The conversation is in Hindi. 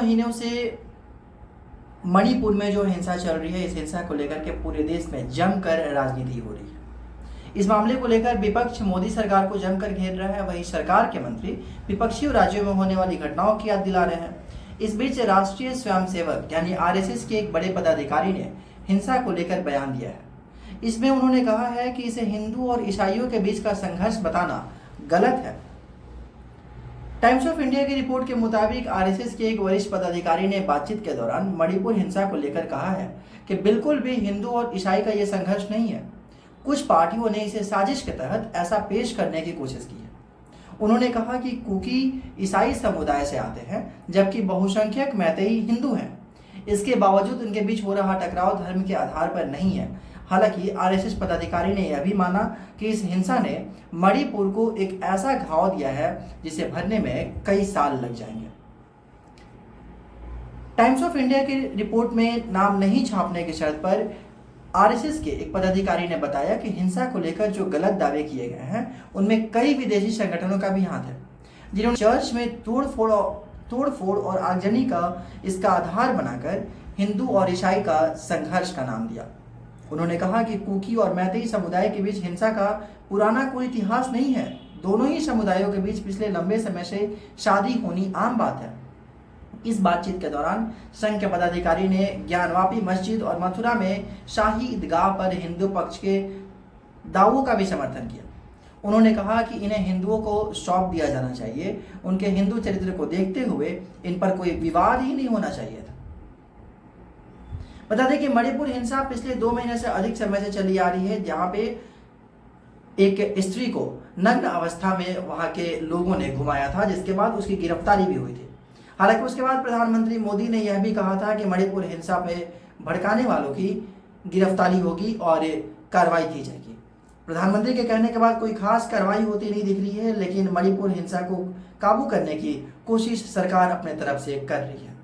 महीनों से मणिपुर में जो हिंसा चल रही है, इस हिंसा को लेकर के पूरे देश में जमकर राजनीति हो रही है। इस मामले को लेकर विपक्ष मोदी सरकार को जमकर घेर रहा है, वहीं सरकार के मंत्री विपक्षी राज्यों में होने वाली घटनाओं की याद दिला रहे हैं। इस बीच राष्ट्रीय स्वयंसेवक यानी आरएसएस के एक बड़े पदाधिकारी ने हिंसा को लेकर बयान दिया है। इसमें उन्होंने कहा है कि इसे हिंदू और ईसाइयों के बीच का संघर्ष बताना गलत है। टाइम्स ऑफ इंडिया की रिपोर्ट के मुताबिक आरएसएस के एक वरिष्ठ पदाधिकारी ने बातचीत के दौरान मणिपुर हिंसा को लेकर कहा है कि बिल्कुल भी हिंदू और ईसाई का यह संघर्ष नहीं है। कुछ पार्टियों ने इसे साजिश के तहत ऐसा पेश करने की कोशिश की है। उन्होंने कहा कि कुकी ईसाई समुदाय से आते हैं, जबकि बहुसंख्यक मैतेई हिंदू हैं। इसके बावजूद उनके बीच हो रहा टकराव धर्म के आधार पर नहीं है। हालांकि आरएसएस पदाधिकारी ने यह भी माना कि इस हिंसा ने मणिपुर को एक ऐसा घाव दिया है जिसे भरने में कई साल लग जाएंगे। टाइम्स ऑफ इंडिया की रिपोर्ट में नाम नहीं छापने की शर्त पर आरएसएस के एक पदाधिकारी ने बताया कि हिंसा को लेकर जो गलत दावे किए गए हैं उनमें कई विदेशी संगठनों का भी हाथ है, जिन्होंने चर्च में तोड़फोड़ और आगजनी का इसका आधार बनाकर हिंदू और ईसाई का संघर्ष का नाम दिया। उन्होंने कहा कि कुकी और मैतेई समुदाय के बीच हिंसा का पुराना कोई इतिहास नहीं है। दोनों ही समुदायों के बीच पिछले लंबे समय से शादी होनी आम बात है। इस बातचीत के दौरान संघ के पदाधिकारी ने ज्ञानवापी मस्जिद और मथुरा में शाही ईदगाह पर हिंदू पक्ष के दावों का भी समर्थन किया। उन्होंने कहा कि इन्हें हिंदुओं को सौंप दिया जाना चाहिए। उनके हिंदू चरित्र को देखते हुए इन पर कोई विवाद ही नहीं होना चाहिए था। बता दें कि मणिपुर हिंसा पिछले 2 महीने से अधिक समय से चली आ रही है, जहां पे एक स्त्री को नग्न अवस्था में वहां के लोगों ने घुमाया था, जिसके बाद उसकी गिरफ्तारी भी हुई थी। हालांकि उसके बाद प्रधानमंत्री मोदी ने यह भी कहा था कि मणिपुर हिंसा पे भड़काने वालों की गिरफ्तारी होगी और कार्रवाई की जाएगी। प्रधानमंत्री के कहने के बाद कोई खास कार्रवाई होती नहीं दिख रही है, लेकिन मणिपुर हिंसा को काबू करने की कोशिश सरकार अपने तरफ से कर रही है।